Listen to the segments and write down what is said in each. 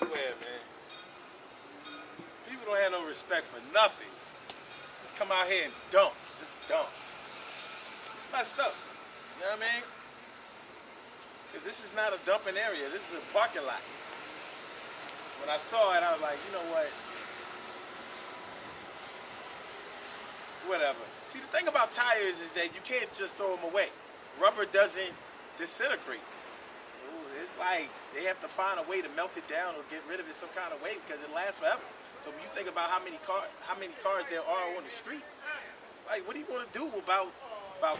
swear, man. People don't have no respect for nothing. Just come out here and dump. Just dump. It's messed up. You know what I mean? Because this is not a dumping area. This is a parking lot. When I saw it, I was like, you know what? Whatever. See, the thing about tires is that you can't just throw them away. Rubber doesn't disintegrate. So it's like they have to find a way to melt it down or get rid of it some kind of way because it lasts forever. So when you think about how many cars there are on the street, like what are you going to do about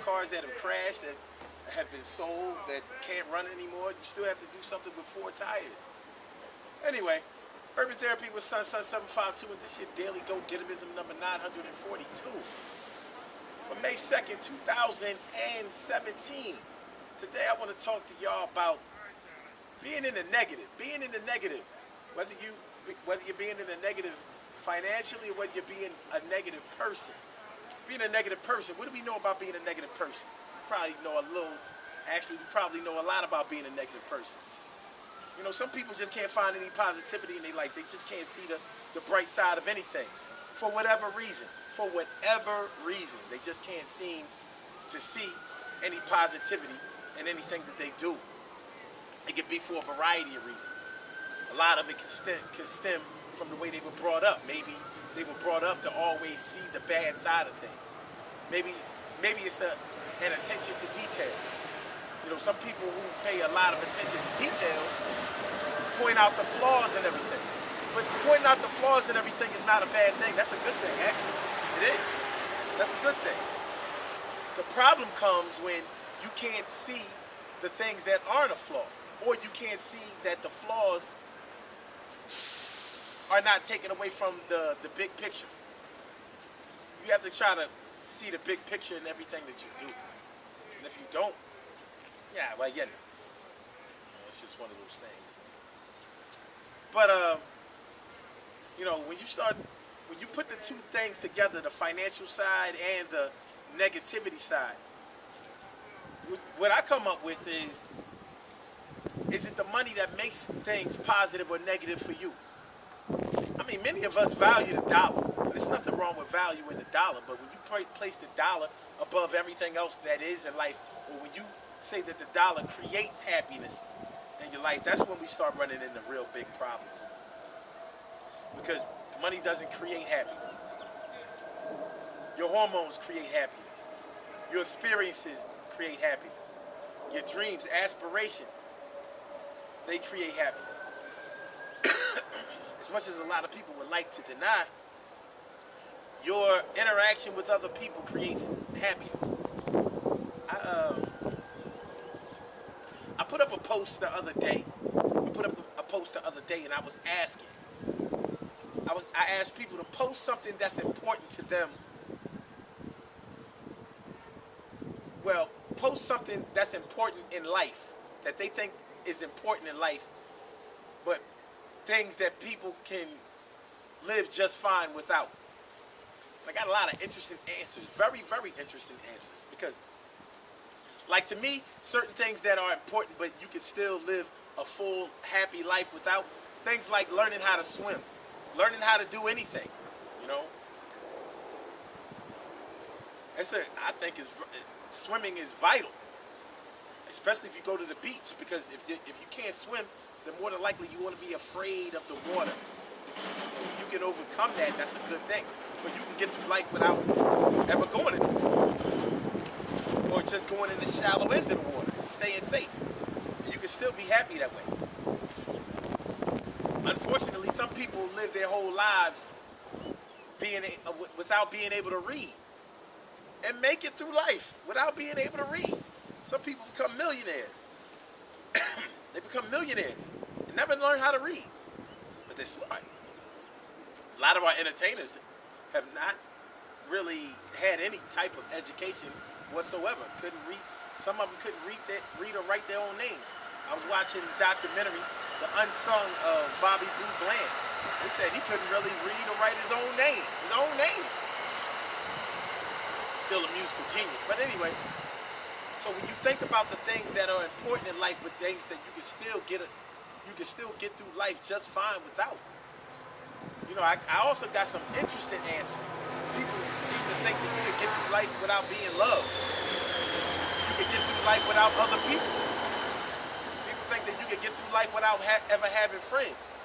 cars that have crashed, that have been sold, that can't run anymore? You still have to do something with 4 tires. Anyway, Urban Therapy with Sun 752, and this is your daily go-getimism number 942 for May 2nd, 2017. Today I want to talk to y'all about being in the negative. Being in the negative, whether you're being in the negative financially or whether you're being a negative person. Being a negative person, what do we know about being a negative person? We probably know a lot about being a negative person. You know, some people just can't find any positivity in their life. They just can't see the bright side of anything. For whatever reason. For whatever reason. They just can't seem to see any positivity in anything that they do. It could be for a variety of reasons. A lot of it can stem from the way they were brought up. Maybe they were brought up to always see the bad side of things. Maybe it's an attention to detail. You know, some people who pay a lot of attention to detail point out the flaws and everything. But pointing out the flaws and everything is not a bad thing. That's a good thing, actually. It is. That's a good thing. The problem comes when you can't see the things that aren't a flaw, or you can't see that the flaws are not taken away from the big picture. You have to try to see the big picture in everything that you do. And if you don't, it's just one of those things. But you know, when you put the two things together, the financial side and the negativity side, what I come up with is it the money that makes things positive or negative for you? I mean, many of us value the dollar, and there's nothing wrong with valuing the dollar, but when you place the dollar above everything else that is in life, or when you say that the dollar creates happiness in your life, that's when we start running into real big problems. Because money doesn't create happiness. Your hormones create happiness. Your experiences create happiness. Your dreams, aspirations, they create happiness. As much as a lot of people would like to deny, your interaction with other people creates happiness. I put up a post the other day. And I was asking. I asked people to post something that's important to them. Well, post something that's important in life, that they think is important in life, but things that people can live just fine without. I got a lot of interesting answers, very, very interesting answers, because, like, to me, certain things that are important, but you can still live a full, happy life without, things like learning how to swim, learning how to do anything, you know. I think swimming is vital, especially if you go to the beach, because if you can't swim, then more than likely you want to be afraid of the water. So if you can overcome that, that's a good thing. But you can get through life without ever going in the water, or just going in the shallow end of the water and staying safe. And you can still be happy that way. Unfortunately, some people live their whole lives without being able to read, and make it through life without being able to read. Some people become millionaires. They become millionaires and never learn how to read, but they're smart. A lot of our entertainers have not really had any type of education whatsoever. Couldn't read. Some of them couldn't read or write their own names. I was watching the documentary, The Unsung of Bobby Blue Bland. They said he couldn't really read or write his own name. Still a musical genius. But anyway, so when you think about the things that are important in life, but things that you can still get You can still get through life just fine without. I also got some interesting answers. People seem to think that you can get through life without being loved. You can get through life without other people. People think that you can get through life without ever having friends.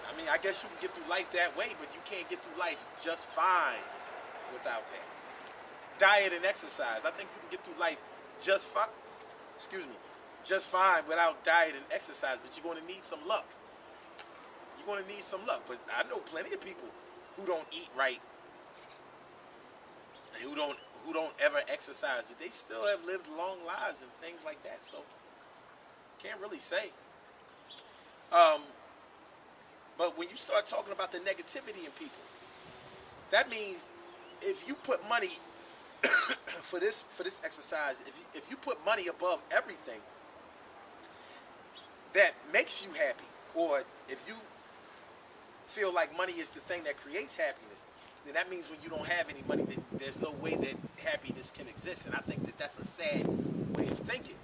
I mean, I guess you can get through life that way, but you can't get through life just fine without that. Diet and exercise. I think you can get through life just fine. Just fine without diet and exercise, but you're going to need some luck. You're going to need some luck. But I know plenty of people who don't eat right, who don't ever exercise, but they still have lived long lives and things like that. So can't really say. But when you start talking about the negativity in people, that means if you put money for this exercise, if you put money above everything that makes you happy, or if you feel like money is the thing that creates happiness, then that means when you don't have any money, then there's no way that happiness can exist. And I think that that's a sad way of thinking.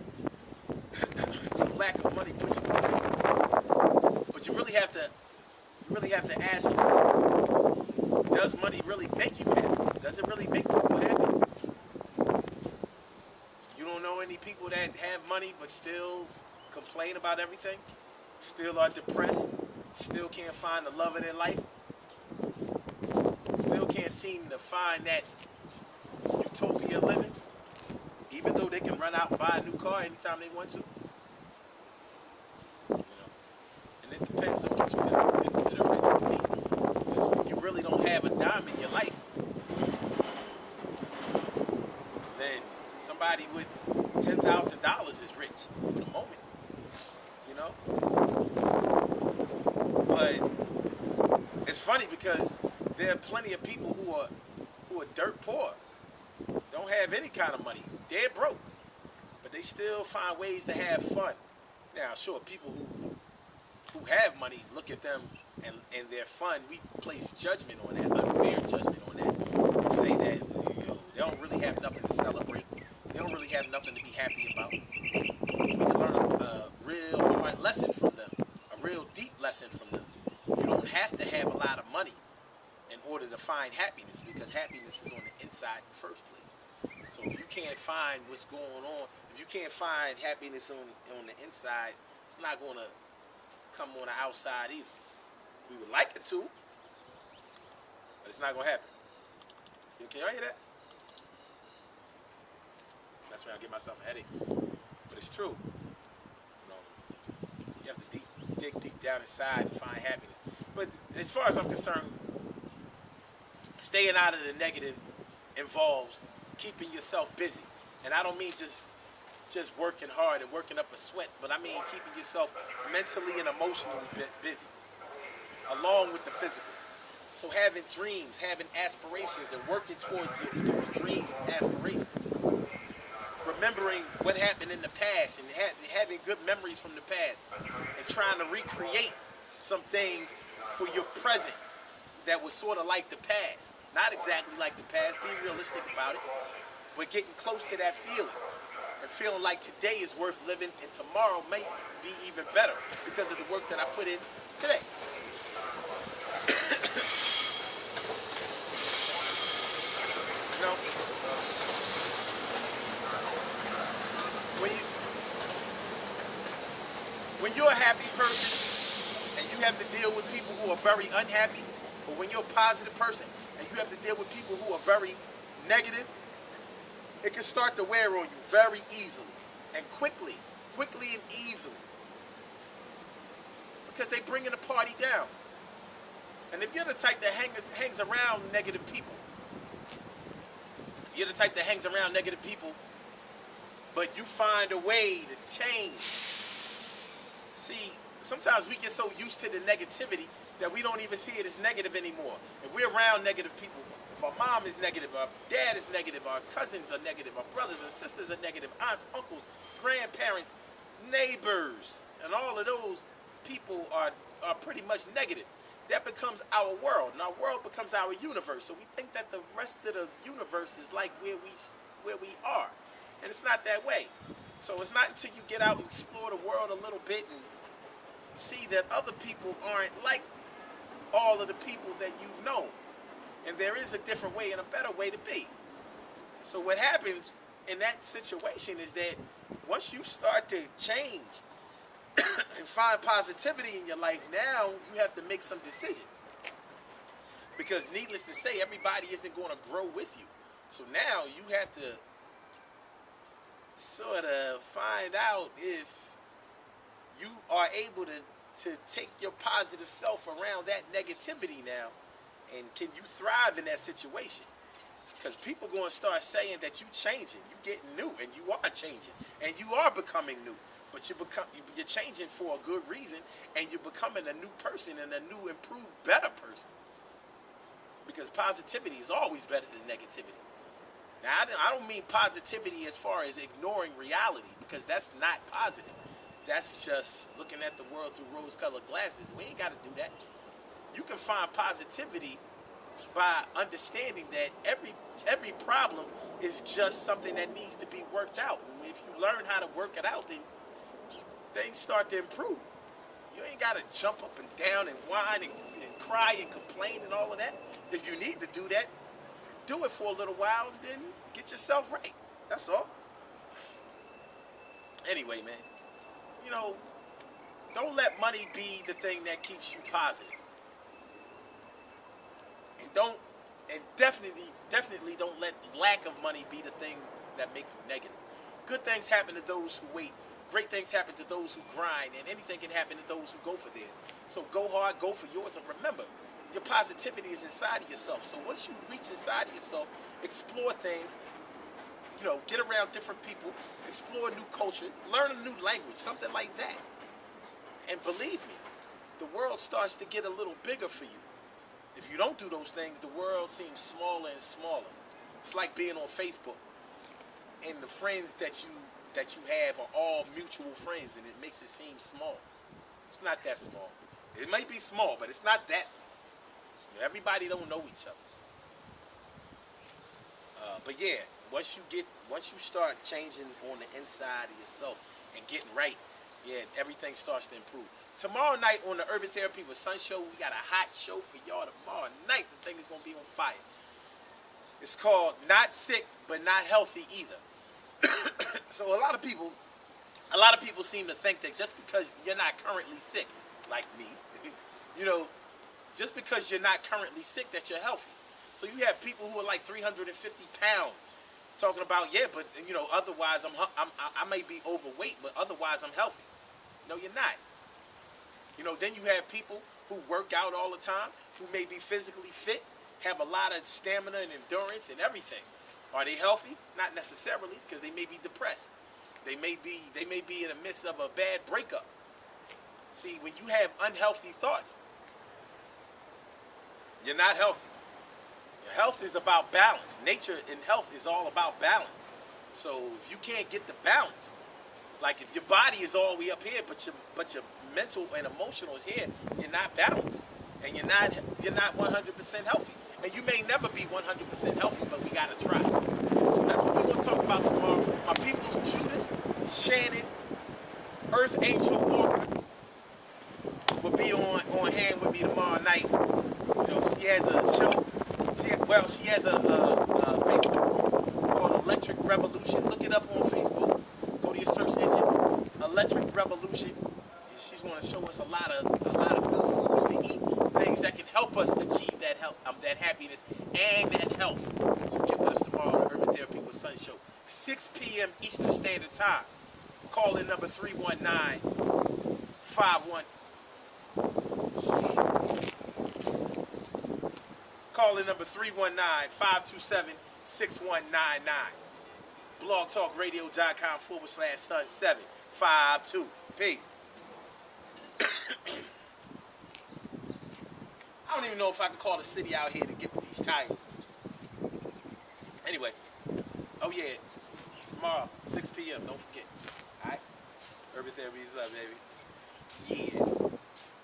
Some lack of money puts you on. But you really have to ask yourself, does money really make you happy? Does it really make people happy? You don't know any people that have money but still complain about everything, still are depressed, still can't find the love of their life, still can't seem to find that utopia living, even though they can run out and buy a new car anytime they want to. And it depends on what you consider rich to be. Because when you really don't have a dime in your life, then somebody with $10,000 is rich for the moment. But it's funny because there are plenty of people who are dirt poor, don't have any kind of money, they're broke, but they still find ways to have fun. Now, sure, people who have money, look at them and their fun, we place judgment on that, unfair judgment on that, and say that they don't really have nothing to celebrate, they don't really have nothing to be happy about. We can learn a real hard lesson from them, a real deep lesson from them. You don't have to have a lot of money in order to find happiness, because happiness is on the inside in the first place. So if you can't find what's going on, if you can't find happiness on the inside, it's not going to come on the outside either. We would like it to, but it's not going to happen. Can y'all hear that? That's when I give myself a headache. But it's true. You have to dig deep down inside and find happiness. But as far as I'm concerned, staying out of the negative involves keeping yourself busy. And I don't mean just working hard and working up a sweat, but I mean keeping yourself mentally and emotionally busy, along with the physical. So having dreams, having aspirations, and working towards those dreams and aspirations. Remembering what happened in the past and having good memories from the past, and trying to recreate some things for your present that was sort of like the past. Not exactly like the past, be realistic about it, but getting close to that feeling and feeling like today is worth living and tomorrow may be even better because of the work that I put in today. When you're a happy person and you have to deal with people who are very unhappy, or when you're a positive person and you have to deal with people who are very negative, it can start to wear on you very easily and quickly and easily, because they bringing the party down. And if you're the type that hangs around negative people, but you find a way to change. See, sometimes we get so used to the negativity that we don't even see it as negative anymore. If we're around negative people, if our mom is negative, our dad is negative, our cousins are negative, our brothers and sisters are negative, aunts, uncles, grandparents, neighbors, and all of those people are pretty much negative. That becomes our world, and our world becomes our universe. So we think that the rest of the universe is like where we are, and it's not that way. So it's not until you get out and explore the world a little bit and see that other people aren't like all of the people that you've known. And there is a different way and a better way to be. So what happens in that situation is that once you start to change and find positivity in your life, now you have to make some decisions. Because needless to say, everybody isn't going to grow with you. So now you have to sort of find out if you are able to take your positive self around that negativity now, and can you thrive in that situation? Because people going to start saying that you changing, you getting new, and you are changing, and you are becoming new. But you're changing for a good reason, and you're becoming a new person and a new, improved, better person. Because positivity is always better than negativity. Now, I don't mean positivity as far as ignoring reality, because that's not positive. That's just looking at the world through rose-colored glasses. We ain't got to do that. You can find positivity by understanding that every problem is just something that needs to be worked out. And if you learn how to work it out, then things start to improve. You ain't got to jump up and down and whine and cry and complain and all of that. If you need to do that, do it for a little while and then get yourself right. That's all. Anyway, man, you know, don't let money be the thing that keeps you positive. And definitely don't let lack of money be the things that make you negative. Good things happen to those who wait. Great things happen to those who grind, and anything can happen to those who go for theirs. So go hard, go for yours, and remember, your positivity is inside of yourself. So once you reach inside of yourself, explore things, get around different people, explore new cultures, learn a new language, something like that. And believe me, the world starts to get a little bigger for you. If you don't do those things, the world seems smaller and smaller. It's like being on Facebook, and the friends that you have are all mutual friends, and it makes it seem small. It's not that small. It might be small, but it's not that small. Everybody don't know each other. But yeah, once you start changing on the inside of yourself and getting right, yeah, everything starts to improve. Tomorrow night on the Urban Therapy with Sun show, we got a hot show for y'all tomorrow night. The thing is gonna be on fire. It's called Not Sick But Not Healthy Either. So a lot of people seem to think that just because you're not currently sick, like me, just because you're not currently sick, that you're healthy. So you have people who are like 350 pounds talking about, yeah, but otherwise I may be overweight, but otherwise I'm healthy. No, you're not. Then you have people who work out all the time, who may be physically fit, have a lot of stamina and endurance and everything. Are they healthy? Not necessarily, because they may be depressed. They may be in the midst of a bad breakup. See, when you have unhealthy thoughts, you're not healthy. Your health is about balance. Nature and health is all about balance. So if you can't get the balance, like if your body is all the way up here, but your mental and emotional is here, you're not balanced, and you're not 100% healthy. And you may never be 100% healthy, but we gotta try. So that's what we're gonna talk about tomorrow. My people's Judith, Shannon, Earth Angel Walker will be on hand with me tomorrow night. She has a show. She has a Facebook called Electric Revolution. Look it up on Facebook. Go to your search engine, Electric Revolution. She's going to show us a lot of good foods to eat, things that can help us achieve that that happiness and that health. So get with us tomorrow on the Urban Therapy with Sun show, 6 p.m. Eastern Standard Time. Call in number 319-51. Call in number 319-527-6199. blogtalkradio.com/Sun752. Peace. I don't even know if I can call the city out here to get with these tires. Anyway, oh yeah, tomorrow, 6 p.m., don't forget. Alright? Urban Therapy is up, baby. Yeah.